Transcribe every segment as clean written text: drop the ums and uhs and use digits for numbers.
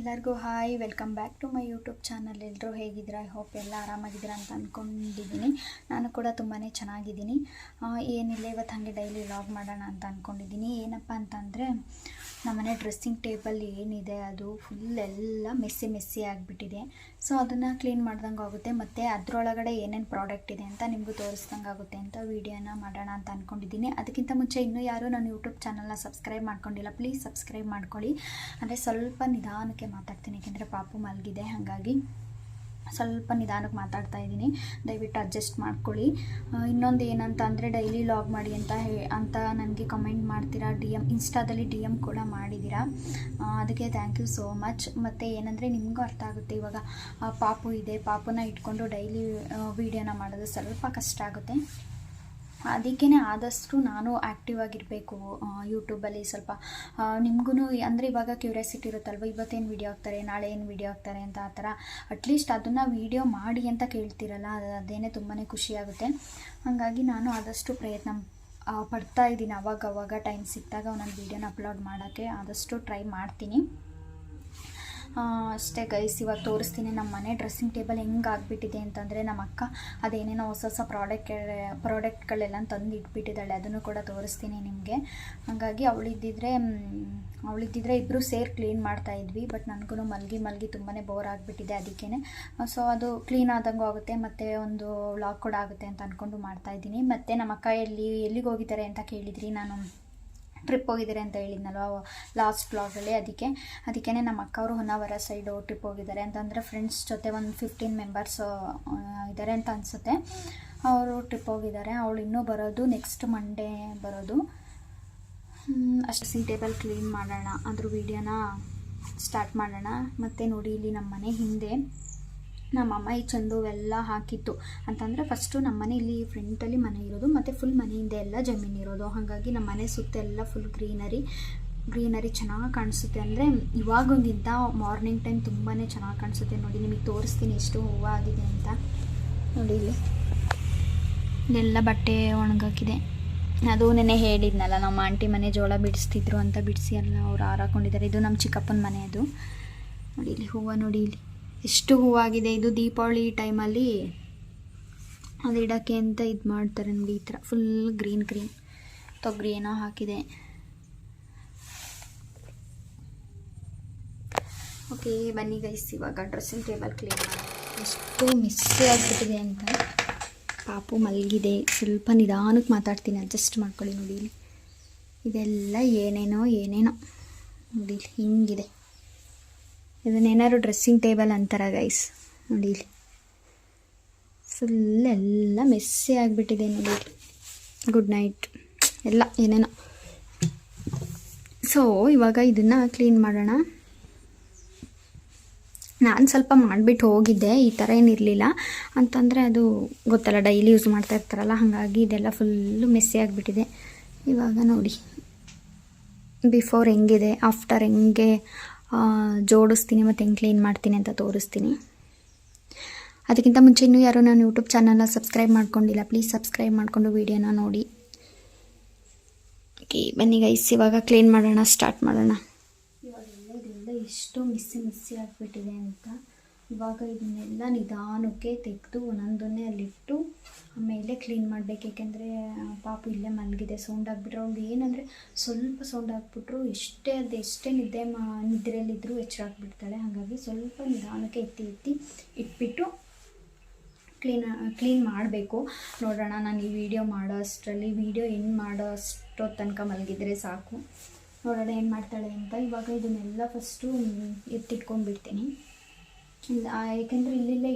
ಎಲ್ಲರಿಗೂ hi, welcome back to my YouTube channel. ಎಲ್ಲರೂ ಹೇಗಿದ್ದೀರಾ? ಐ ಹೋಪ್ ಎಲ್ಲ ಆರಾಮಾಗಿದ್ದೀರಾ ಅಂತ ಅಂದ್ಕೊಂಡಿದ್ದೀನಿ. ನಾನು ಕೂಡ ತುಂಬಾ ಚೆನ್ನಾಗಿದ್ದೀನಿ. ಏನಿಲ್ಲ, ಇವತ್ತು ಹಾಗೆ ಡೈಲಿ ವ್ಲಾಗ್ ಮಾಡೋಣ ಅಂತ ಅಂದ್ಕೊಂಡಿದ್ದೀನಿ. ಏನಪ್ಪ ಅಂತಂದರೆ, ನಮ್ಮನೆ ಡ್ರೆಸ್ಸಿಂಗ್ ಟೇಬಲ್ ಏನಿದೆ ಅದು ಫುಲ್ ಎಲ್ಲ ಮೆಸ್ಸಿ ಆಗಿಬಿಟ್ಟಿದೆ. ಸೊ ಅದನ್ನು ಕ್ಲೀನ್ ಮಾಡ್ದಂಗೆ ಆಗುತ್ತೆ, ಮತ್ತು ಅದರೊಳಗಡೆ ಏನೇನು ಪ್ರಾಡಕ್ಟ್ ಇದೆ ಅಂತ ನಿಮಗೂ ತೋರಿಸ್ದಂಗೆ ಆಗುತ್ತೆ ಅಂತ ವೀಡಿಯೋನ ಮಾಡೋಣ ಅಂತ ಅಂದ್ಕೊಂಡಿದ್ದೀನಿ. ಅದಕ್ಕಿಂತ ಮುಂಚೆ ಇನ್ನೂ ಯಾರೂ ನನ್ನ ಯೂಟ್ಯೂಬ್ ಚಾನಲ್ನ ಸಬ್ಸ್ಕ್ರೈಬ್ ಮಾಡ್ಕೊಂಡಿಲ್ಲ, ಪ್ಲೀಸ್ ಸಬ್ಸ್ಕ್ರೈಬ್ ಮಾಡ್ಕೊಳ್ಳಿ. ಅಂದರೆ ಸ್ವಲ್ಪ ನಿಧಾನಕ್ಕೆ ಮಾತಾಡ್ತೀನಿ, ಯಾಕೆಂದರೆ ಪಾಪು ಮಲಗಿದೆ, ಹಾಗಾಗಿ ಸ್ವಲ್ಪ ನಿಧಾನಕ್ಕೆ ಮಾತಾಡ್ತಾ ಇದ್ದೀನಿ, ದಯವಿಟ್ಟು ಅಡ್ಜಸ್ಟ್ ಮಾಡ್ಕೊಳ್ಳಿ. ಇನ್ನೊಂದು ಏನಂತ ಅಂದರೆ, ಡೈಲಿ ಲಾಗ್ ಮಾಡಿ ಅಂತ ನನಗೆ ಕಮೆಂಟ್ ಮಾಡ್ತೀರಾ, ಇನ್ಸ್ಟಾದಲ್ಲಿ DM ಕೂಡ ಮಾಡಿದ್ದೀರಾ. ಅದಕ್ಕೆ ಥ್ಯಾಂಕ್ ಯು ಸೋ ಮಚ್. ಮತ್ತು ಏನಂದರೆ, ನಿಮಗೂ ಅರ್ಥ ಆಗುತ್ತೆ, ಇವಾಗ ಪಾಪು ಇದೆ, ಪಾಪುನ ಇಟ್ಕೊಂಡು ಡೈಲಿ ವೀಡಿಯೋನ ಮಾಡೋದು ಸ್ವಲ್ಪ ಕಷ್ಟ ಆಗುತ್ತೆ. ಅದಕ್ಕೇ ಆದಷ್ಟು ನಾನು ಆ್ಯಕ್ಟಿವ್ ಆಗಿರಬೇಕು ಯೂಟ್ಯೂಬಲ್ಲಿ. ಸ್ವಲ್ಪ ನಿಮಗೂ ಅಂದರೆ ಇವಾಗ ಕ್ಯೂರಿಯಾಸಿಟಿ ಇರುತ್ತಲ್ವ, ಇವತ್ತೇನು ವೀಡಿಯೋ ಹಾಕ್ತಾರೆ, ನಾಳೆ ಏನು ವೀಡಿಯೋ ಹಾಕ್ತಾರೆ ಅಂತ. ಆ ಥರ ಅಟ್ಲೀಸ್ಟ್ ಅದನ್ನು ವೀಡಿಯೋ ಮಾಡಿ ಅಂತ ಕೇಳ್ತಿರಲ್ಲ, ಅದೇನೇ ತುಂಬಾ ಖುಷಿಯಾಗುತ್ತೆ. ಹಾಗಾಗಿ ನಾನು ಆದಷ್ಟು ಪ್ರಯತ್ನ ಪಡ್ತಾ ಇದ್ದೀನಿ. ಅವಾಗ ಟೈಮ್ ಸಿಕ್ಕಿದಾಗ ಒಂದೊಂದು ವೀಡಿಯೋನ ಅಪ್ಲೋಡ್ ಮಾಡೋಕ್ಕೆ ಆದಷ್ಟು ಟ್ರೈ ಮಾಡ್ತೀನಿ. ಅಷ್ಟೇ ಗೈಸ್, ಇವಾಗ ತೋರಿಸ್ತೀನಿ ನಮ್ಮ ಮನೆ ಡ್ರೆಸ್ಸಿಂಗ್ ಟೇಬಲ್ ಹೆಂಗೆ ಆಗಿಬಿಟ್ಟಿದೆ ಅಂತಂದರೆ, ನಮ್ಮ ಅಕ್ಕ ಅದೇನೇನೋ ಹೊಸ ಪ್ರಾಡಕ್ಟ್ಗಳೆಲ್ಲ ತಂದು ಇಟ್ಬಿಟ್ಟಿದ್ದಾಳೆ, ಅದನ್ನು ಕೂಡ ತೋರಿಸ್ತೀನಿ ನಿಮಗೆ. ಹಾಗಾಗಿ ಅವಳಿದ್ದಿದ್ರೆ ಇಬ್ಬರು ಸೇರಿ ಕ್ಲೀನ್ ಮಾಡ್ತಾಯಿದ್ವಿ. ಬಟ್ ನನಗೂ ಮಲಗಿ ತುಂಬಾ ಬೋರ್ ಆಗಿಬಿಟ್ಟಿದೆ, ಅದಕ್ಕೇ. ಸೊ ಅದು ಕ್ಲೀನ್ ಆದಂಗೂ ಆಗುತ್ತೆ, ಮತ್ತು ಒಂದು ವ್ಲಾಗ್ ಕೂಡ ಆಗುತ್ತೆ ಅಂತ ಅಂದ್ಕೊಂಡು ಮಾಡ್ತಾಯಿದ್ದೀನಿ. ಮತ್ತು ನಮ್ಮ ಅಕ್ಕ ಎಲ್ಲಿಗೆ ಹೋಗಿದ್ದಾರೆ ಅಂತ ಕೇಳಿದ್ರಿ, ನಾನು ಟ್ರಿಪ್ ಹೋಗಿದ್ದಾರೆ ಅಂತ ಹೇಳಿದ್ನಲ್ವ ಲಾಸ್ಟ್ ವ್ಲಾಗಲ್ಲಿ. ಅದಕ್ಕೇ ನಮ್ಮ ಅಕ್ಕ ಅವರು ಹೊನ್ನಾವರ ಸೈಡು ಟ್ರಿಪ್ ಹೋಗಿದ್ದಾರೆ ಅಂತಂದರೆ, ಫ್ರೆಂಡ್ಸ್ ಜೊತೆ ಒಂದು 15 ಮೆಂಬರ್ಸ್ ಇದ್ದಾರೆ ಅಂತ ಅನಿಸುತ್ತೆ. ಅವರು ಟ್ರಿಪ್ ಹೋಗಿದ್ದಾರೆ. ಅವಳು ಇನ್ನೂ ಬರೋದು ನೆಕ್ಸ್ಟ್ ಮಂಡೇ ಬರೋದು. ಅಷ್ಟು ಟೇಬಲ್ ಕ್ಲೀನ್ ಮಾಡೋಣ, ಅದ್ರ ವೀಡಿಯೋನ ಸ್ಟಾರ್ಟ್ ಮಾಡೋಣ. ಮತ್ತು ನೋಡಿ, ಇಲ್ಲಿ ನಮ್ಮ ಮನೆ ಹಿಂದೆ ನಮ್ಮಮ್ಮ ಈ ಚೆಂದುವೆಲ್ಲ ಹಾಕಿತ್ತು. ಅಂತಂದರೆ ಫಸ್ಟು ನಮ್ಮ ಮನೆ ಇಲ್ಲಿ ಫ್ರಂಟಲ್ಲಿ ಮನೆ ಇರೋದು, ಮತ್ತು ಫುಲ್ ಮನೆಯಿಂದ ಎಲ್ಲ ಜಮೀನು ಇರೋದು. ಹಾಗಾಗಿ ನಮ್ಮ ಮನೆ ಸುತ್ತ ಎಲ್ಲ ಫುಲ್ ಗ್ರೀನರಿ ಚೆನ್ನಾಗಿ ಕಾಣಿಸುತ್ತೆ. ಅಂದರೆ ಇವಾಗಂಗಿಂತ ಮಾರ್ನಿಂಗ್ ಟೈಮ್ ತುಂಬಾ ಚೆನ್ನಾಗಿ ಕಾಣಿಸುತ್ತೆ. ನೋಡಿ, ನಿಮಗೆ ತೋರಿಸ್ತೀನಿ ಎಷ್ಟು ಹೂವು ಆಗಿದೆ ಅಂತ. ನೋಡಿ, ಇಲ್ಲೆಲ್ಲ ಬಟ್ಟೆ ಒಣಗಾಕಿದೆ. ಅದು ನೆನ್ನೆ ಹೇಳಿದ್ನಲ್ಲ, ನಮ್ಮ ಆಂಟಿ ಮನೆ ಜೋಳ ಬಿಡಿಸ್ತಿದ್ರು ಅಂತ, ಬಿಡಿಸಿ ಎಲ್ಲ ಅವ್ರು ಹಾರಾಕೊಂಡಿದ್ದಾರೆ. ಇದು ನಮ್ಮ ಚಿಕ್ಕಪ್ಪನ ಮನೆ ಅದು. ನೋಡಿ ಇಲ್ಲಿ ಹೂವು, ನೋಡಿ ಇಲ್ಲಿ ಎಷ್ಟು ಹೂವಾಗಿದೆ. ಇದು ದೀಪಾವಳಿ ಟೈಮಲ್ಲಿ ಅದು ಇಡೋಕ್ಕೆ ಅಂತ ಇದು ಮಾಡ್ತಾರೆ ನೋಡಿ, ಈ ಥರ ಫುಲ್ ಗ್ರೀನ್ ತೊಗರಿ ಏನೋ ಹಾಕಿದೆ. ಓಕೆ, ಬನ್ನಿ ಗೈಸ್, ಇವಾಗ ಡ್ರೆಸ್ಸಿಂಗ್ ಟೇಬಲ್ ಕ್ಲೀನ್ ಮಾಡಿ. ಎಷ್ಟು ಮಿಸ್ಸಿ ಆಗಿಬಿಟ್ಟಿದೆ ಅಂತ. ಪಾಪು ಮಲಗಿದೆ, ಸ್ವಲ್ಪ ನಿಧಾನಕ್ಕೆ ಮಾತಾಡ್ತೀನಿ, ಅಡ್ಜಸ್ಟ್ ಮಾಡ್ಕೊಳ್ಳಿ. ನೋಡಿ ಇಲ್ಲಿ ಇದೆಲ್ಲ ಏನೇನೋ ನೋಡಿ ಇಲ್ಲಿ ಹಿಂಗಿದೆ. ಇದನ್ನೇನಾದ್ರು ಡ್ರೆಸ್ಸಿಂಗ್ ಟೇಬಲ್ ಅಂತಾರ ಗೈಸ್. ನೋಡಿ ಇಲ್ಲಿ ಫುಲ್ ಎಲ್ಲ ಮೆಸ್ಸಿ ಆಗಿಬಿಟ್ಟಿದೆ ನೋಡಿ. ಗುಡ್ ನೈಟ್ ಎಲ್ಲ ಏನೇನೋ. ಸೊ ಇವಾಗ ಇದನ್ನು ಕ್ಲೀನ್ ಮಾಡೋಣ. ನಾನು ಸ್ವಲ್ಪ ಮಾಡಿಬಿಟ್ಟು ಹೋಗಿದ್ದೆ, ಈ ಥರ ಏನಿರಲಿಲ್ಲ. ಅಂತಂದರೆ ಅದು ಗೊತ್ತಲ್ಲ, ಡೈಲಿ ಯೂಸ್ ಮಾಡ್ತಾ ಇರ್ತಾರಲ್ಲ, ಹಾಗಾಗಿ ಇದೆಲ್ಲ ಫುಲ್ಲು ಮೆಸ್ಸಿ ಆಗಿಬಿಟ್ಟಿದೆ. ಇವಾಗ ನೋಡಿ ಬಿಫೋರ್ ಹೆಂಗಿದೆ, ಆಫ್ಟರ್ ಹೆಂಗೆ ಜೋಡಿಸ್ತೀನಿ ಮತ್ತು ಹೆಂಗೆ ಕ್ಲೀನ್ ಮಾಡ್ತೀನಿ ಅಂತ ತೋರಿಸ್ತೀನಿ. ಅದಕ್ಕಿಂತ ಮುಂಚೆ ಇನ್ನೂ ಯಾರು ನಾನು ಯೂಟ್ಯೂಬ್ ಚಾನಲ್ನ ಸಬ್ಸ್ಕ್ರೈಬ್ ಮಾಡ್ಕೊಂಡಿಲ್ಲ, ಪ್ಲೀಸ್ ಸಬ್ಸ್ಕ್ರೈಬ್ ಮಾಡಿಕೊಂಡು ವೀಡಿಯೋನ ನೋಡಿ. ಓಕೆ, ಬನ್ನಿ ಗೈಸ್, ಇವಾಗ ಕ್ಲೀನ್ ಮಾಡೋಣ, ಸ್ಟಾರ್ಟ್ ಮಾಡೋಣ. ಇವಾಗೆಲ್ಲ ಇದೆಲ್ಲ ಎಷ್ಟು ಮಿಸ್ಸಿ ಆಗಿಬಿಟ್ಟಿದೆ ಅಂತ. ಇವಾಗ ಇದನ್ನೆಲ್ಲ ನಿಧಾನಕ್ಕೆ ತೆಗೆದು ಒಂದೊಂದನ್ನೇ ಅಲ್ಲಿಟ್ಟು ಆಮೇಲೆ ಕ್ಲೀನ್ ಮಾಡಬೇಕು. ಏಕೆಂದರೆ ಪಾಪು ಇಲ್ಲೇ ಮಲಗಿದೆ, ಸೌಂಡ್ ಆಗಿಬಿಟ್ರೆ ಅವ್ಳು ಏನಂದರೆ ಸ್ವಲ್ಪ ಸೌಂಡ್ ಆಗಿಬಿಟ್ರು ಎಷ್ಟೇ ನಿದ್ರೆಯಲ್ಲಿದ್ದರೂ ಎಚ್ಚರ ಆಗಿಬಿಡ್ತಾಳೆ. ಹಾಗಾಗಿ ಸ್ವಲ್ಪ ನಿಧಾನಕ್ಕೆ ಎತ್ತಿ ಇಟ್ಬಿಟ್ಟು ಕ್ಲೀನ್ ಮಾಡಬೇಕು. ನೋಡೋಣ, ನಾನು ಈ ವಿಡಿಯೋ ಏನು ಮಾಡೋ ಅಷ್ಟೋ ತನಕ ಮಲಗಿದ್ರೆ ಸಾಕು. ನೋಡೋಣ ಏನು ಮಾಡ್ತಾಳೆ ಅಂತ. ಇವಾಗ ಇದನ್ನೆಲ್ಲ ಫಸ್ಟು ಎತ್ತಿಟ್ಕೊಂಡ್ಬಿಡ್ತೀನಿ. ಏಕೆಂದರೆ ಇಲ್ಲೇ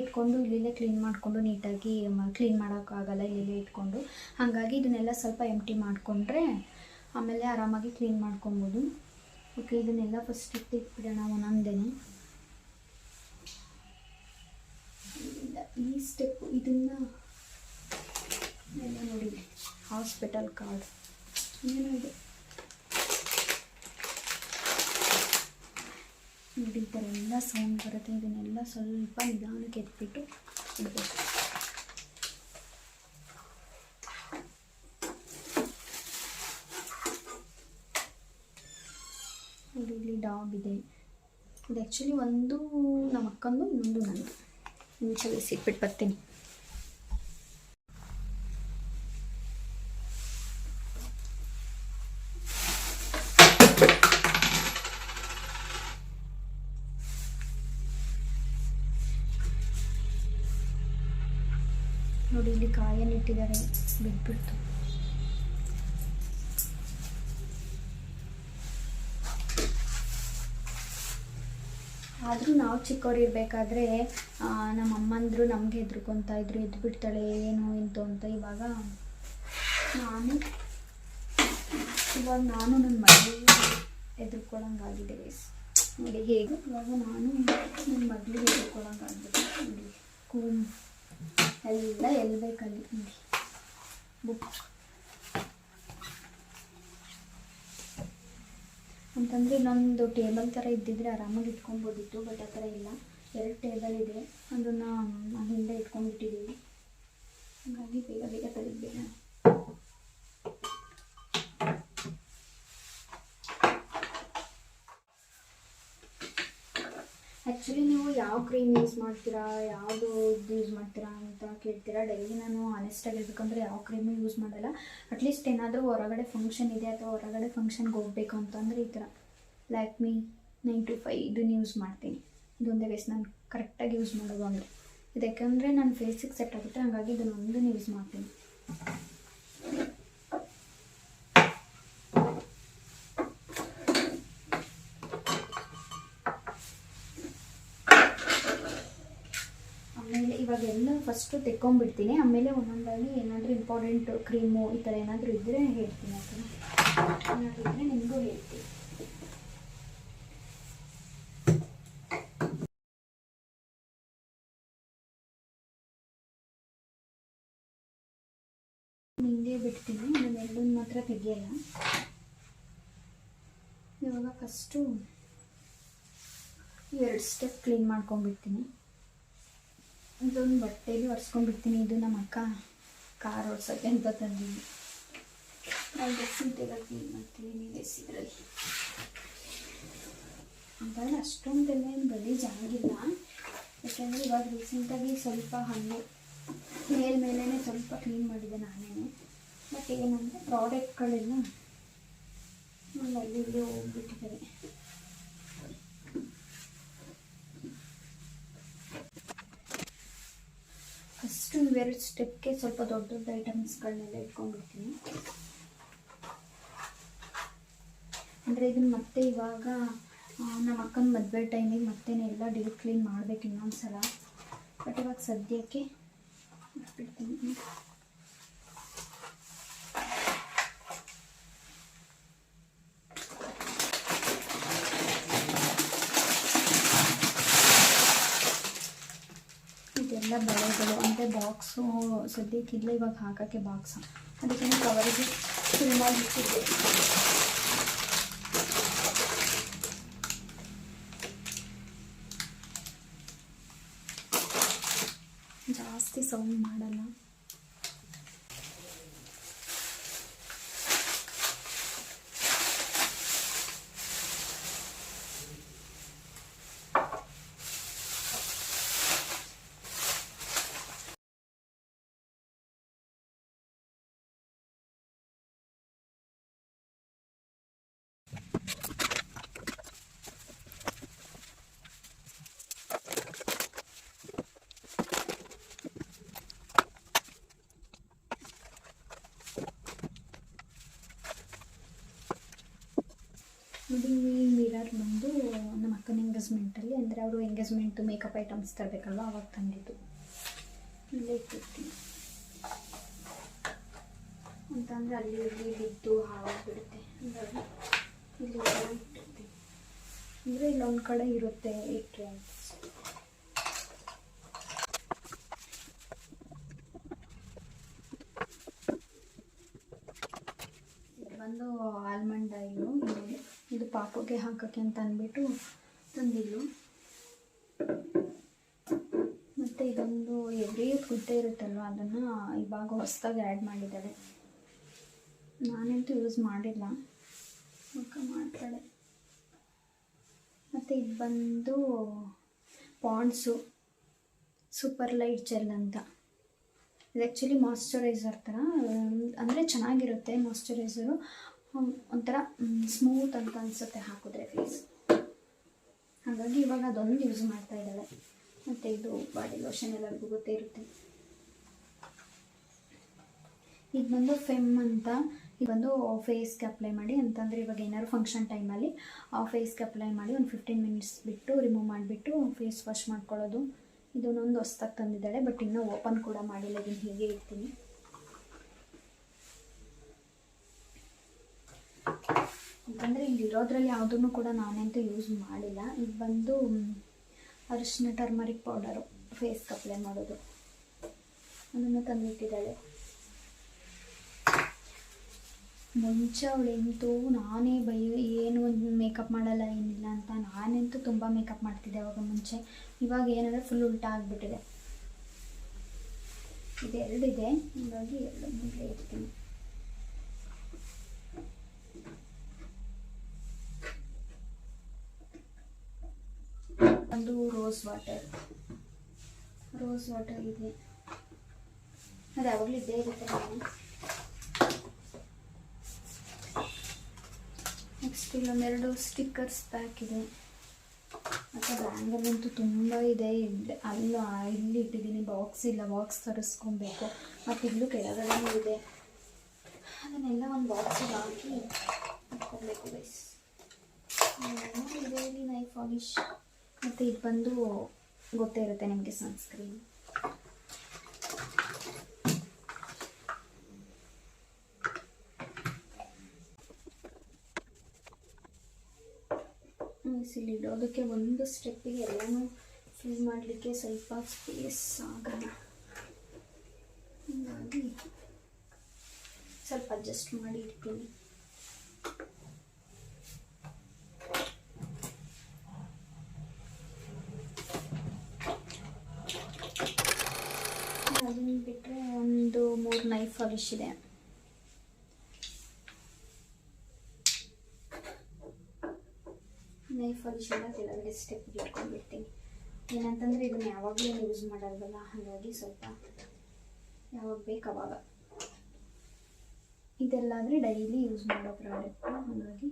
ಇಟ್ಕೊಂಡು ಇಲ್ಲೇ ಕ್ಲೀನ್ ಮಾಡಿಕೊಂಡು ನೀಟಾಗಿ ಕ್ಲೀನ್ ಮಾಡೋಕ್ಕಾಗಲ್ಲ ಇಲ್ಲೇ ಇಟ್ಕೊಂಡು. ಹಾಗಾಗಿ ಇದನ್ನೆಲ್ಲ ಸ್ವಲ್ಪ ಎಂಟಿ ಮಾಡಿಕೊಂಡ್ರೆ ಆಮೇಲೆ ಆರಾಮಾಗಿ ಕ್ಲೀನ್ ಮಾಡ್ಕೊಬೋದು. ಓಕೆ, ಇದನ್ನೆಲ್ಲ ಫಸ್ಟ್ ಇಟ್ಬಿಡೋಣ ಒಂದೊಂದೇನೆ. ಈ ಸ್ಟೆಪ್ ಇದನ್ನು ಎಲ್ಲ ನೋಡಿ, ಹಾಸ್ಪಿಟಲ್ ಕಾರ್ಡ್ ಏನೋ ಇದೆ ನೋಡಿ, ಈ ಥರ ಎಲ್ಲ ಸೌಂಡ್ ಬರುತ್ತೆ. ಇದನ್ನೆಲ್ಲ ಸ್ವಲ್ಪ ನಿಧಾನಕ್ಕೆ ಎತ್ಬಿಟ್ಟು ಇಡಬೇಕು. ಇಲ್ಲಿ ಡಾಗ್ ಇದೆ, ಇದು ಆ್ಯಕ್ಚುಲಿ ಒಂದು ನಮ್ಮ ಅಕ್ಕಂದು, ಇನ್ನೊಂದು ನಂದು. ನಿಮಿಷ ಬೇಯಿಸಿಟ್ಬಿಟ್ಟು ಬರ್ತೀನಿ. ನೋಡಿ ಇಲ್ಲಿ ಕಾಯನ್ನು ಇಟ್ಟಿದ್ದಾರೆ, ಬಿಟ್ಬಿಡ್ತು. ಆದರೂ ನಾವು ಚಿಕ್ಕವ್ರು ಇರಬೇಕಾದ್ರೆ ನಮ್ಮ ಅಮ್ಮಂದರು ನಮಗೆ ಹೆದರ್ಕೊತಾ ಇದ್ರು, ಎದ್ದು ಬಿಡ್ತಾಳೆ ಏನು ಇಂತು ಅಂತ. ಇವಾಗ ನಾನು ನನ್ನ ಮಗಳಿಗೆ ಹೆದರ್ಕೊಳ್ಳೋಂಗಾಗಿದೆ ಗೈಸ್. ನೋಡಿ ಹೇಗೆ ಇವಾಗ ನಾನು ನನ್ನ ಮಗಳಿಗೆ ಹೆದರ್ಕೊಳ್ಳೋಂಗಾಗ್ಬಿಟ್ಟು. ನೋಡಿ ಕೂಮ್ ಎಲ್ಲ ಎಲ್ಬೇಕಲ್ಲಿ. ನೋಡಿ ಬುಕ್ ಅಂತಂದರೆ ಇನ್ನೊಂದು ಟೇಬಲ್ ಥರ ಇದ್ದಿದ್ರೆ ಆರಾಮಾಗಿ ಇಟ್ಕೊಬೋದಿತ್ತು, ಬಟ್ ಆ ಥರ ಇಲ್ಲ. 2 ಟೇಬಲ್ ಇದೆ, ಅದನ್ನು ಹಿಂದೆ ಇಟ್ಕೊಂಡ್ಬಿಟ್ಟಿದ್ದೀವಿ. ಹಾಗಾಗಿ ಬೇಗ ಬೇಗ ತೆಗಿಬೇಡ. ಆ್ಯಕ್ಚುಲಿ ನೀವು ಯಾವ ಕ್ರೀಮ್ ಯೂಸ್ ಮಾಡ್ತೀರಾ, ಯಾವುದು ಇದು ಯೂಸ್ ಮಾಡ್ತೀರಾ ಅಂತ ಕೇಳ್ತೀರಾ. ಡೈಲಿ ನಾನು ಆನೆಸ್ಟಾಗಿ ಹೇಳ್ಬೇಕಂದ್ರೆ ಯಾವ ಕ್ರೀಮು ಯೂಸ್ ಮಾಡಲ್ಲ. ಅಟ್ಲೀಸ್ಟ್ ಏನಾದರೂ ಹೊರಗಡೆ ಫಂಕ್ಷನ್ ಇದೆ ಅಥವಾ ಹೊರಗಡೆ ಫಂಕ್ಷನ್ಗೆ ಹೋಗಬೇಕು ಅಂತಂದರೆ ಈ ಥರ ಲ್ಯಾಕ್ಮಿ 925 ಇದನ್ನು ಯೂಸ್ ಮಾಡ್ತೀನಿ. ಇದೊಂದೇ ಬೇಸ್ ನಾನು ಕರೆಕ್ಟಾಗಿ ಯೂಸ್ ಮಾಡೋದು ಅಂದರೆ ಇದು, ಯಾಕಂದರೆ ನನ್ನ ಫೇಸಿಗೆ ಸೆಟ್ ಆಗುತ್ತೆ. ಹಾಗಾಗಿ ಇದನ್ನೊಂದನ್ನು ಯೂಸ್ ಮಾಡ್ತೀನಿ. ಆಮೇಲೆ ಇವಾಗೆಲ್ಲ ಫಸ್ಟು ತೆಕ್ಕೊಂಬಿಡ್ತೀನಿ. ಆಮೇಲೆ ಒಂದೊಂದಾಗಿ ಏನಾದರೂ ಇಂಪಾರ್ಟೆಂಟ್ ಕ್ರೀಮು ಈ ಥರ ಏನಾದರೂ ಇದ್ದರೆ ಹೇಳ್ತೀನಿ. ಓಕೆನಾ? ಏನಾದರೂ ಇದ್ದರೆ ನಿಮಗೂ ಹೇಳ್ತೀನಿ. ಹಿಂಗೆ ಬಿಡ್ತೀನಿ, ನಾನೆಲ್ಲೂ ಮಾತ್ರ ತೆಗಿಯಲ್ಲ. ಇವಾಗ ಫಸ್ಟು 2 ಸ್ಟೆಪ್ ಕ್ಲೀನ್ ಮಾಡ್ಕೊಂಡ್ಬಿಡ್ತೀನಿ. ಇದೊಂದು ಬಟ್ಟೆಯಲ್ಲಿ ಒರೆಸ್ಕೊಂಡ್ಬಿಡ್ತೀನಿ. ಇದು ನಮ್ಮ ಅಕ್ಕ ಕಾರ್ ಓಡಿಸೋಕ್ಕೆ ಅಂತ ತಂದೀನಿ. ನಾವು ಡ್ರೆಸ್ಸಿಂಗ್ ಟೇಬಲ್ ಕ್ಲೀನ್ ಮಾಡ್ತೀವಿ, ನೀವು ಎಸಿದ್ರಲ್ಲಿ ಅಂತಂದರೆ ಅಷ್ಟೊಂದೆಲ್ಲ ಏನು ಗಲೀಜಾಗಿಲ್ಲ. ಯಾಕೆಂದರೆ ಇವಾಗ ರೀಸೆಂಟಾಗಿ ಸ್ವಲ್ಪ ಹಣ್ಣು ಮೇಲ್ಮೇಲೆ ಸ್ವಲ್ಪ ಕ್ಲೀನ್ ಮಾಡಿದೆ ನಾನೇ. ಬಟ್ ಏನಂದರೆ ಪ್ರಾಡಕ್ಟ್ಗಳೆಲ್ಲ ಅಲ್ಲಿ ಇಲ್ಲಿ ಹೋಗ್ಬಿಟ್ಟಿದ್ದಾರೆ. ಫಸ್ಟು 2 ಸ್ಟೆಪ್ಗೆ ಸ್ವಲ್ಪ ದೊಡ್ಡ ದೊಡ್ಡ ಐಟಮ್ಸ್ಗಳನ್ನೆಲ್ಲ ಇಟ್ಕೊಂಡ್ಬಿಡ್ತೀನಿ. ಅಂದರೆ ಇದನ್ನು ಮತ್ತೆ ಇವಾಗ ನಮ್ಮ ಅಕ್ಕನ ಮದುವೆ ಟೈಮಿಗೆ ಮತ್ತೇನೆಲ್ಲ ಡೀಪ್ ಕ್ಲೀನ್ ಮಾಡಬೇಕು ಇನ್ನೊಂದು ಸಲ. ಬಟ್ ಇವಾಗ ಸದ್ಯಕ್ಕೆ ಬಿಡ್ತೀನಿ. ಇದೆಲ್ಲ ಬಳೆಗಳು ಅಂದರೆ ಬಾಕ್ಸು ಸದ್ಯಕ್ಕಿಲ್ಲ, ಇವಾಗ ಹಾಕೋಕ್ಕೆ ಬಾಕ್ಸ, ಅದಕ್ಕೆ ಕವರಿಗೆ ಫಿಲ್ ಮಾಡಿಟ್ಟಿದ್ದೆ. ಜಾಸ್ತಿ ಸೌಂಡ್ ಮಾಡಲ್ಲ. ನೋಡಿ ಈ ಮಿರರ್ ಬಂದು ನಮ್ಮ ಅಕ್ಕನ ಎಂಗೇಜ್ಮೆಂಟಲ್ಲಿ, ಅಂದರೆ ಅವರು ಎಂಗೇಜ್ಮೆಂಟು ಮೇಕಪ್ ಐಟಮ್ಸ್ ತರಬೇಕಲ್ವ, ಅವಾಗ ತಂದಿದ್ದು. ಇಲ್ಲೇ ಇಟ್ಟಿರ್ತೀನಿ ಅಂತಂದರೆ ಅಲ್ಲಿ ಇಲ್ಲಿ ಬಿದ್ದು ಹಾಳಾಗಿಬಿಡುತ್ತೆ. ಹಾಗಾಗಿ ಇಲ್ಲಿ ಇಟ್ಟಿರ್ತೀನಿ. ಅಂದರೆ ಇಲ್ಲೊಂದು ಕಡೆ ಇರುತ್ತೆ ಇಟ್ಟರೆ ಅಂತ. ಬಂದು ಆಲ್ಮಂಡ್ ಆಯಿಲು, ಇದು ಪಾಪುಗೆ ಹಾಕೋಕ್ಕೆ ಅಂತ ಅಂದ್ಬಿಟ್ಟು ತಂದಿದ್ದು. ಮತ್ತು ಇದೊಂದು ಎವ್ರಿ ಗುಡ್ಡೆ ಇರುತ್ತಲ್ವ, ಅದನ್ನು ಇವಾಗ ಹೊಸದಾಗಿ ಆ್ಯಡ್ ಮಾಡಿದ್ದಾಳೆ. ನಾನಂತೂ ಯೂಸ್ ಮಾಡಿಲ್ಲ, ಅಕ್ಕ ಮಾಡ್ತಾಳೆ. ಮತ್ತು ಮತ್ತು ಇದು ಬಂದು ಪಾಂಡ್ಸು ಸೂಪರ್ ಲೈಟ್ ಜೆಲ್ ಅಂತ. ಇದು ಆ್ಯಕ್ಚುಲಿ ಮಾಯ್ಶ್ಚರೈಸರ್ ಥರ, ಅಂದರೆ ಚೆನ್ನಾಗಿರುತ್ತೆ ಮಾಯ್ಶ್ಚರೈಸರು, ಒಂಥರ ಸ್ಮೂತ್ ಅಂತ ಅನಿಸುತ್ತೆ ಹಾಕಿದ್ರೆ ಫೇಸ್. ಹಾಗಾಗಿ ಇವಾಗ ಅದೊಂದು ಯೂಸ್ ಮಾಡ್ತಾ ಇದ್ದಾಳೆ. ಮತ್ತು ಇದು ಬಾಡಿ ಲೋಷನ್ ಎಲ್ಲರಿಗೂ ಗೊತ್ತೇ ಇರುತ್ತೆ. ಇದು ಬಂದು ಫೆಮ್ ಅಂತ, ಇದು ಬಂದು ಫೇಸ್ಗೆ ಅಪ್ಲೈ ಮಾಡಿ ಅಂತಂದರೆ ಇವಾಗ ಏನಾದ್ರು ಫಂಕ್ಷನ್ ಟೈಮಲ್ಲಿ ಫೇಸ್ಗೆ ಅಪ್ಲೈ ಮಾಡಿ ಒಂದು 15 ಮಿನಿಟ್ಸ್ ಬಿಟ್ಟು ರಿಮೂವ್ ಮಾಡಿಬಿಟ್ಟು ಫೇಸ್ ವಾಶ್ ಮಾಡ್ಕೊಳ್ಳೋದು. ಇದನ್ನೊಂದು ಹೊಸ್ದಾಗಿ ತಂದಿದ್ದಾಳೆ, ಬಟ್ ಇನ್ನೂ ಓಪನ್ ಕೂಡ ಮಾಡಿಲ್ಲ, ಇದನ್ನು ಹೀಗೆ ಇಡ್ತೀನಿ. ಯಾಕಂದರೆ ಇಲ್ಲಿರೋದ್ರಲ್ಲಿ ಯಾವುದನ್ನು ಕೂಡ ನಾನಂತೂ ಯೂಸ್ ಮಾಡಿಲ್ಲ. ಇದು ಬಂದು ಅರಿಶಿನ ಟರ್ಮರಿಕ್ ಪೌಡರು ಫೇಸ್ಗೆ ಅಪ್ಲೈ ಮಾಡೋದು, ಅದನ್ನು ತಂದಿಟ್ಟಿದ್ದಾಳೆ. ಮುಂಚೆ ಅವಳೆಂತೂ ನಾನೇ ಏನು ಮೇಕಪ್ ಮಾಡಲ್ಲ ಏನಿಲ್ಲ ಅಂತ, ನಾನಂತೂ ತುಂಬ ಮೇಕಪ್ ಮಾಡ್ತಿದ್ದೆ ಅವಾಗ ಮುಂಚೆ. ಇವಾಗ ಏನಂದರೆ ಫುಲ್ ಉಲ್ಟಾ ಆಗಿಬಿಟ್ಟಿದೆ. ಇದೆರಡಿದೆ, ಹಾಗಾಗಿ ಎರಡು ಮುಂದೆ ಇರ್ತೀನಿ. ಒಂದು ರೋಸ್ ವಾಟರ್ ಇದೆ, ಅದು ಯಾವಾಗಲೂ ಇದ್ದೇ ಇರುತ್ತೆ. ನೆಕ್ಸ್ಟ್ ಇಲ್ಲೊಂದೆರಡು ಸ್ಟಿಕ್ಕರ್ಸ್ ಪ್ಯಾಕ್ ಇದೆ. ಮತ್ತು ಬ್ಯಾಂಗಲ್ಲಂತೂ ತುಂಬ ಇದೆ. ಇಲ್ಲಿ ಇಟ್ಟಿದ್ದೀನಿ, ಬಾಕ್ಸ್ ಇಲ್ಲ, ಬಾಕ್ಸ್ ತರಿಸ್ಕೊಬೇಕು. ಮತ್ತು ಇಲ್ಲೂ ಕೆಳಗಡೆ ಇದೆ, ಅದನ್ನೆಲ್ಲ ಒಂದು ಬಾಕ್ಸಿಗೆ ಹಾಕಿ ಇಟ್ಕೊಬೇಕು ಗೈಸ್. ಇದೆ ಇಲ್ಲಿ ನೈಫ್ ಪಾಲಿಶ್. ಮತ್ತು ಇದು ಬಂದು ಗೊತ್ತೇ ಇರುತ್ತೆ ನಿಮಗೆ, ಸನ್ಸ್ಕ್ರೀನ್. ಇಲ್ಲಿ ಇಡೋದಕ್ಕೆ ಒಂದು ಸ್ಟೆಪ್ಪಿಗೆ ಎಲ್ಲನೂ ಫಿಲ್ ಮಾಡಲಿಕ್ಕೆ ಸ್ವಲ್ಪ ಸ್ಪೇಸ್ ಆಗಲ್ಲ, ಹಾಗಾಗಿ ಸ್ವಲ್ಪ ಅಡ್ಜಸ್ಟ್ ಮಾಡಿ ಇಡ್ತೀನಿ. ಅದನ್ನು ಬಿಟ್ಟರೆ ಒಂದು 3 ನೈಫ್ ಪಾಲಿಶ್ ಇದೆ. ನೈಫ್ ಪಾಲಿಶ್ ಎಲ್ಲ ಕೆಳಗಡೆ ಸ್ಟೆಪ್ಗೆ ಇಟ್ಕೊಂಡ್ಬಿಡ್ತೀನಿ. ಏನಂತಂದರೆ ಇದನ್ನು ಯಾವಾಗಲೂ ಯೂಸ್ ಮಾಡಲ್ವಲ್ಲ, ಹಾಗಾಗಿ ಸ್ವಲ್ಪ ಯಾವಾಗ ಬೇಕು ಅವಾಗ. ಇದೆಲ್ಲಾದರೆ ಡೈಲಿ ಯೂಸ್ ಮಾಡೋ ಪ್ರಾಡಕ್ಟ್, ಹಾಗಾಗಿ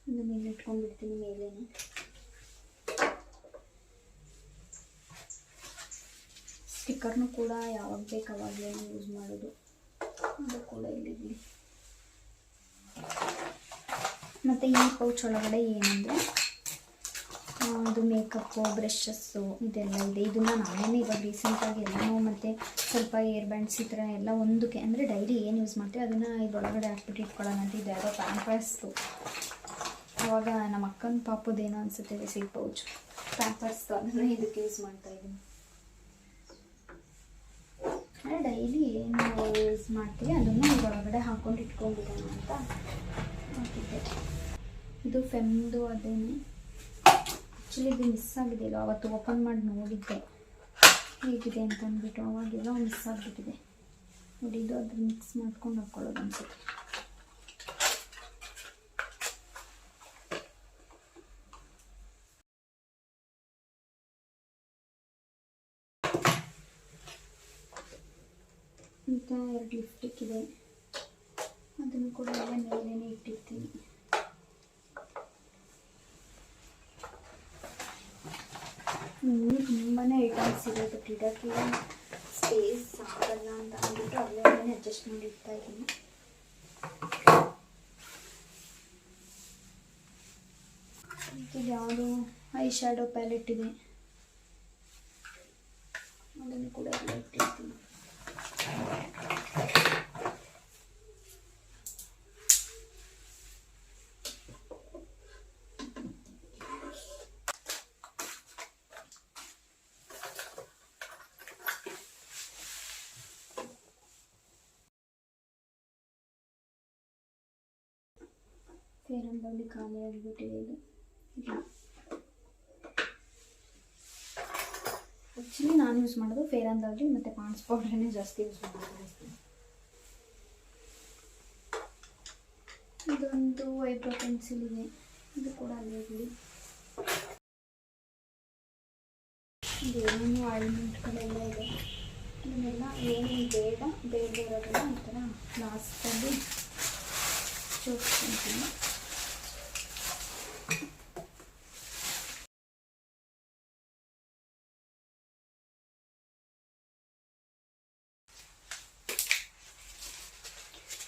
ಅದನ್ನು ಇಲ್ಲಿ ಇಟ್ಕೊಂಡ್ಬಿಡ್ತೀನಿ ಮೇಲೇನೆ. ಸ್ಟಿಕ್ಕರ್ನು ಕೂಡ ಯಾವಾಗ ಬೇಕು ಅವಾಗಲೇ ಯೂಸ್ ಮಾಡೋದು, ಅದು ಕೂಡ ಇಲ್ಲಿರಲಿ. ಮತ್ತು ಈ ಪೌಚ್ ಒಳಗಡೆ ಏನಂದರೆ ಅದು ಮೇಕಪ್ಪು, ಬ್ರಷಸ್ಸು ಇದೆಲ್ಲ ಇದೆ. ಇದನ್ನು ನಾನೇ ಇವಾಗ ರೀಸೆಂಟಾಗಿ ಎಲ್ಲನೂ, ಮತ್ತು ಸ್ವಲ್ಪ ಏರ್ ಬ್ಯಾಂಡ್ಸ್ ಈ ಥರ ಎಲ್ಲ ಒಂದಕ್ಕೆ, ಅಂದರೆ ಡೈಲಿ ಏನು ಯೂಸ್ ಮಾಡ್ತೀವಿ ಅದನ್ನು ಇದರೊಳಗಡೆ ಹಾಕ್ಬಿಟ್ಟು ಇಟ್ಕೊಳ್ಳೋಣ ಅಂತ. ಇದು ಯಾರೋ ಪ್ಯಾಂಪರ್ಸ್ದು, ಆವಾಗ ನಮ್ಮ ಅಕ್ಕನ ಪಾಪುದೇನೋ ಅನಿಸುತ್ತೆ ಬಿಸಿ ಪೌಚ್ ಪ್ಯಾಂಪರ್ಸ್ದು, ಅದನ್ನು ಇದಕ್ಕೆ ಯೂಸ್ ಮಾಡ್ತಾಯಿದ್ದೀನಿ. ಡೈಲಿ ಏನು ಯೂಸ್ ಮಾಡ್ತೀವಿ ಅದನ್ನು ಇದರೊಳಗಡೆ ಹಾಕ್ಕೊಂಡು ಇಟ್ಕೊಂಡ್ಬಿಡೋಣ ಅಂತ ಹಾಕಿದ್ದೆ. ಇದು ಫೆಮ್ದು ಅದೇನೆ. ಆ್ಯಕ್ಚುಲಿ ಇದು ಮಿಸ್ ಆಗಿದೆ, ಇಲ್ಲ ಅವತ್ತು ಓಪನ್ ಮಾಡಿ ನೋಡಿದ್ದೆ ಹೇಗಿದೆ ಅಂತ ಅಂದ್ಬಿಟ್ಟು, ಅವಾಗೆಲ್ಲ ಮಿಸ್ ಆಗಿಬಿಟ್ಟಿದೆ. ನೋಡಿ, ಇದು ಅದ್ರ ಮಿಕ್ಸ್ ಮಾಡ್ಕೊಂಡು ಹಾಕ್ಕೊಳ್ಳೋದು ಅನ್ಸುತ್ತೆ. ಮತ್ತು 2 ಲಿಪ್ಸ್ಟಿಕ್ ಇದೆ, ಅದನ್ನು ಕೂಡ ಎಲ್ಲ ಮೇಲೇ ಇಟ್ಟಿರ್ತೀನಿ. ಇನ್ನೂ ತುಂಬಾ ಐಟಮ್ಸ್ ಇದೆ, ಬಟ್ ಇಡೋಕ್ಕೆ ಸ್ಪೇಸ್ ಆಗಲ್ಲ ಅಂತ ಅಂದ್ಬಿಟ್ಟು ಅಲ್ಲೇ ಅಡ್ಜಸ್ಟ್ ಮಾಡಿ ಇಡ್ತಾ ಇದ್ದೀನಿ. ಇದು ಯಾವುದು ಐ ಶ್ಯಾಡೋ ಪ್ಯಾಲೆಟ್ ಇದೆ, ಅದನ್ನು ಕೂಡ ಎಲ್ಲ ಇಟ್ಟಿರ್ತೀನಿ. ಫೇರ್ ಆ್ಯಂಡ್ ಲವ್ಲಿ ಖಾಲಿ ಆಗಿಬಿಟ್ಟಿದೆ ಇದು. ಆ್ಯಕ್ಚುಲಿ ನಾನು ಯೂಸ್ ಮಾಡೋದು ಫೇರ್ ಆ್ಯಂಡ್ ಲವ್ಲಿ ಮತ್ತು ಪಾಂಡ್ಸ್ ಪೌಡ್ರನ್ನೇ ಜಾಸ್ತಿ ಯೂಸ್ ಮಾಡೋದು. ಇದೊಂದು ಐಬ್ರೋ ಪೆನ್ಸಿಲ್ ಇದೆ, ಇದು ಕೂಡ ಅಲ್ಲೇ ಇರಲಿ. ಏನೇನು ಆಯಿಂಟ್ಮೆಂಟ್ಗಳೆಲ್ಲ ಇದೆ, ಇದನ್ನೆಲ್ಲ ಏನೇನು ಬೇಡ ಇರೋದೆಲ್ಲ ಒಂಥರ ಲಾಸ್ಟಲ್ಲಿ ಜೋಡಿಸ್ಕೊತೀನಿ.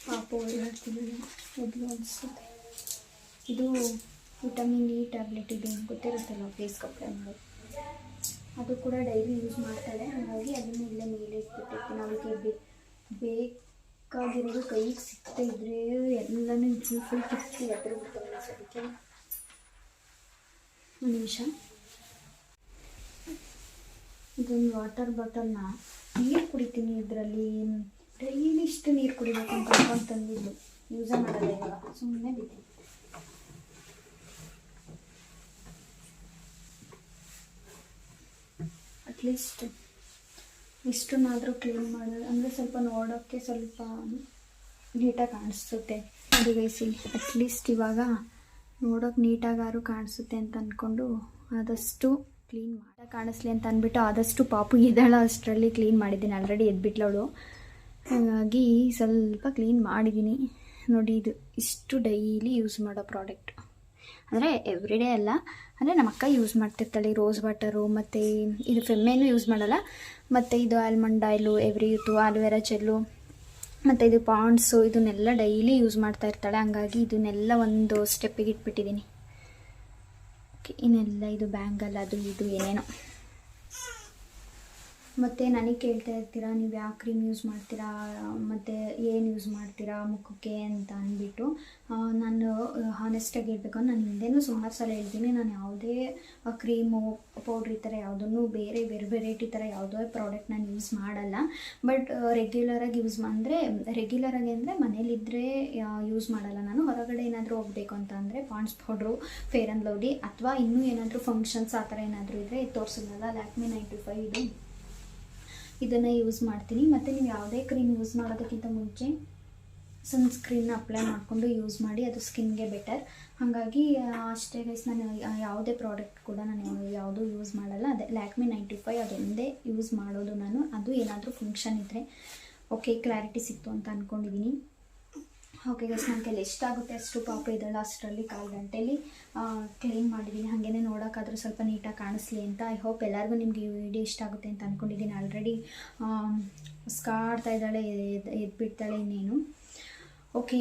ಪಾಪ ಹೇಳ್ತೀನಿ ಮೊದಲು ಅನಿಸುತ್ತೆ. ಇದು ವಿಟಮಿನ್ ಇ ಟ್ಯಾಬ್ಲೆಟ್ ಇದೆ ಗೊತ್ತಿರುತ್ತಲ್ಲ ಫೇಸ್ಗೆ ಅಪ್ಲೈ ಮಾಡೋದು, ಅದು ಕೂಡ ಡೈಲಿ ಯೂಸ್ ಮಾಡ್ತಾಳೆ. ಹಾಗಾಗಿ ಅದನ್ನು ಇಲ್ಲೇ ಮೇಲೆ ಇಟ್ಬಿಟ್ಟಿರ್ತೀನಿ. ಅವಳಿಗೆ ಬೇಕಾಗಿರೋದು ಕೈಗೆ ಸಿಗ್ತಾ ಇದ್ರೆ ಎಲ್ಲನೂ ಫುಲ್ ಕಿತ್ತಿ ಎದುರು ಬಿಡ್ತಾವೆ. ಅದಕ್ಕೆ ಒಂದು ನಿಮಿಷ. ಇದೊಂದು ವಾಟರ್ ಬಾಟಲ್ನ ನೀರು ಕುಡಿತೀನಿ. ಇದರಲ್ಲಿ ಡೈಲಿ ಇಷ್ಟು ನೀರು ಕುಡಿಬೇಕು ಅಂತ ಅನ್ಕೊಂಡು ತಂದಿದ್ದು, ಯೂಸೇ ಮಾಡೋದೇ ಇವಾಗ, ಸುಮ್ಮನೆ ಬಿದ್ದೀನಿ. ಅಟ್ಲೀಸ್ಟ್ ಇಷ್ಟನ್ನಾದರೂ ಕ್ಲೀನ್ ಮಾಡೋದು ಅಂದರೆ ಸ್ವಲ್ಪ ನೋಡೋಕ್ಕೆ ಸ್ವಲ್ಪ ನೀಟಾಗಿ ಕಾಣಿಸುತ್ತೆ. ಅದು ಗೈಸಿ ಅಟ್ಲೀಸ್ಟ್ ಇವಾಗ ನೋಡೋಕೆ ನೀಟಾಗಾರು ಕಾಣಿಸುತ್ತೆ ಅಂತ ಅಂದ್ಕೊಂಡು ಆದಷ್ಟು ಕ್ಲೀನ್ ಮಾಡಿ ಕಾಣಿಸ್ಲಿ ಅಂತ ಅಂದ್ಬಿಟ್ಟು ಆದಷ್ಟು ಪಾಪು ಇದ್ದಾಳ ಅಷ್ಟರಲ್ಲಿ ಕ್ಲೀನ್ ಮಾಡಿದ್ದೀನಿ. ಆಲ್ರೆಡಿ ಎದ್ಬಿಟ್ಲವಳು, ಹಾಗಾಗಿ ಸ್ವಲ್ಪ ಕ್ಲೀನ್ ಮಾಡಿದ್ದೀನಿ. ನೋಡಿ, ಇದು ಇಷ್ಟು ಡೈಲಿ ಯೂಸ್ ಮಾಡೋ ಪ್ರಾಡಕ್ಟ್, ಅಂದರೆ ಎವ್ರಿಡೇ ಅಲ್ಲ, ಅಂದರೆ ನಮ್ಮ ಅಕ್ಕ ಯೂಸ್ ಮಾಡ್ತಿರ್ತಾಳೆ. ರೋಸ್ ವಾಟರು ಮತ್ತು ಇದು ಫೆಮ್ಮೇನೂ ಯೂಸ್ ಮಾಡಲ್ಲ, ಮತ್ತು ಇದು almond oil, every youth, aloe vera gel, ಮತ್ತು ಇದು ಪಾಂಡ್ಸು, ಇದನ್ನೆಲ್ಲ ಡೈಲಿ ಯೂಸ್ ಮಾಡ್ತಾ ಇರ್ತಾಳೆ. ಹಂಗಾಗಿ ಇದನ್ನೆಲ್ಲ ಒಂದು ಸ್ಟೆಪ್ಪಿಗೆ ಇಟ್ಬಿಟ್ಟಿದ್ದೀನಿ. ಓಕೆ, ಇನ್ನೆಲ್ಲ ಇದು ಬ್ಯಾಂಗಲ್ ಅದು ಇದು ಏನೇನೋ. ಮತ್ತು ನನಗೆ ಕೇಳ್ತಾ ಇರ್ತೀರಾ, ನೀವು ಯಾವ ಕ್ರೀಮ್ ಯೂಸ್ ಮಾಡ್ತೀರಾ ಮತ್ತು ಏನು ಯೂಸ್ ಮಾಡ್ತೀರಾ ಮುಖಕ್ಕೆ ಅಂತ ಅಂದ್ಬಿಟ್ಟು. ನಾನು ಹಾನೆಸ್ಟಾಗಿ ಹೇಳ್ಬೇಕು, ನಾನು ಹಿಂದೆನೂ ಸುಮಾರು ಸಲ ಹೇಳ್ತೀನಿ, ನಾನು ಯಾವುದೇ ಕ್ರೀಮು ಪೌಡ್ರ್ ಈ ಥರ ಯಾವುದನ್ನು ಬೇರೆ ವೆರೈಟಿ ಥರ ಯಾವುದೇ ಪ್ರಾಡಕ್ಟ್ ನಾನು ಯೂಸ್ ಮಾಡಲ್ಲ. ಬಟ್ ರೆಗ್ಯುಲರಾಗಿ ರೆಗ್ಯುಲರಾಗಿ ಅಂದರೆ ಮನೇಲಿದ್ದರೆ ಯೂಸ್ ಮಾಡಲ್ಲ ನಾನು. ಹೊರಗಡೆ ಏನಾದರೂ ಹೋಗಬೇಕು ಅಂತ ಅಂದರೆ Pond's powder, fair and lovely, ಅಥವಾ ಇನ್ನೂ ಏನಾದರೂ ಫಂಕ್ಷನ್ಸ್ ಆ ಥರ ಏನಾದರೂ ಇದ್ದರೆ ತೋರಿಸಿದ್ನಲ್ಲ ಲ್ಯಾಕ್ಮಿ 95 ಇದನ್ನು ಯೂಸ್ ಮಾಡ್ತೀನಿ. ಮತ್ತು ನೀವು ಯಾವುದೇ ಕ್ರೀಮ್ ಯೂಸ್ ಮಾಡೋದಕ್ಕಿಂತ ಮುಂಚೆ ಸನ್ಸ್ಕ್ರೀನ್ನ ಅಪ್ಲೈ ಮಾಡಿಕೊಂಡು ಯೂಸ್ ಮಾಡಿ, ಅದು ಸ್ಕಿನ್ಗೆ ಬೆಟರ್. ಹಾಗಾಗಿ ಅಷ್ಟೇ ಗೈಸ್, ನಾನು ಯಾವುದೇ ಪ್ರಾಡಕ್ಟ್ ಕೂಡ ನಾನು ಯಾವುದೂ ಯೂಸ್ ಮಾಡಲ್ಲ. ಅದೇ ಲ್ಯಾಕ್ಮಿ 95 ಅದೊಂದೇ ಯೂಸ್ ಮಾಡೋದು ನಾನು. ಅದು ಏನಾದರೂ ಫಂಕ್ಷನ್ ಇದ್ದರೆ ಓಕೆ, ಕ್ಲಾರಿಟಿ ಸಿಕ್ತು ಅಂತ ಅಂದ್ಕೊಂಡಿದ್ದೀನಿ. ಓಕೆ ಗೈಸ್, ನನ್ನ ಕೈಲಿ ಎಷ್ಟಾಗುತ್ತೆ ಅಷ್ಟು ಪಾಪ ಇದ್ದಾಳೆ ಅಷ್ಟರಲ್ಲಿ 1/4 ಗಂಟೆಯಲ್ಲಿ ಕ್ಲೀನ್ ಮಾಡಿದ್ದೀನಿ. ಹಾಗೇ ನೋಡೋಕ್ಕಾದ್ರೂ ಸ್ವಲ್ಪ ನೀಟಾಗಿ ಕಾಣಿಸ್ಲಿ ಅಂತ. ಐ ಹೋಪ್ ಎಲ್ಲರಿಗೂ ನಿಮಗೆ ಈ ವಿಡಿಯೋ ಇಷ್ಟ ಆಗುತ್ತೆ ಅಂತ ಅಂದ್ಕೊಂಡಿದ್ದೀನಿ. ಆಲ್ರೆಡಿ ಸ್ಕಾಡ್ತಾ ಇದ್ದಾಳೆ, ಎದ್ಬಿಡ್ತಾಳೆ ಇನ್ನೇನು. ಓಕೆ,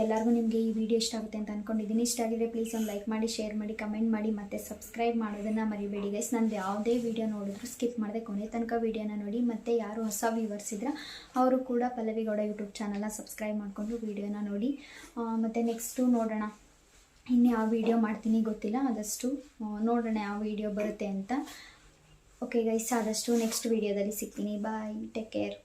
ಎಲ್ಲರಿಗೂ ನಿಮಗೆ ಈ ವಿಡಿಯೋ ಇಷ್ಟ ಆಗುತ್ತೆ ಅಂತ ಅಂದ್ಕೊಂಡಿದ್ದೀನಿ. ಇಷ್ಟ ಆಗಿದ್ರೆ ಪ್ಲೀಸ್ ಒಂದು ಲೈಕ್ ಮಾಡಿ, ಶೇರ್ ಮಾಡಿ, ಕಮೆಂಟ್ ಮಾಡಿ, ಮತ್ತು ಸಬ್ಸ್ಕ್ರೈಬ್ ಮಾಡೋದನ್ನು ಮರಿಬೇಡಿ ಗೈಸ್. ನಂದು ಯಾವುದೇ ವೀಡಿಯೋ ನೋಡಿದ್ರು ಸ್ಕಿಪ್ ಮಾಡದೆ ಕೊನೆ ತನಕ ವೀಡಿಯೋನ ನೋಡಿ. ಮತ್ತು ಯಾರು ಹೊಸ ವ್ಯೂವರ್ಸ್ ಇದ್ರೆ ಅವರು ಕೂಡ ಪಲ್ಲವಿ ಗೌಡ ಯೂಟ್ಯೂಬ್ ಚಾನಲ್ನ ಸಬ್ಸ್ಕ್ರೈಬ್ ಮಾಡಿಕೊಂಡು ವೀಡಿಯೋನ ನೋಡಿ. ಮತ್ತು ನೆಕ್ಸ್ಟು ನೋಡೋಣ ಇನ್ನು ಯಾವ ವೀಡಿಯೋ ಮಾಡ್ತೀನಿ ಗೊತ್ತಿಲ್ಲ, ಆದಷ್ಟು ನೋಡೋಣ ಯಾವ ವೀಡಿಯೋ ಬರುತ್ತೆ ಅಂತ. ಓಕೆ ಗೈಸ್, ಆದಷ್ಟು ನೆಕ್ಸ್ಟ್ ವೀಡಿಯೋದಲ್ಲಿ ಸಿಗ್ತೀನಿ. ಬಾಯ್, ಟೇಕ್ ಕೇರ್.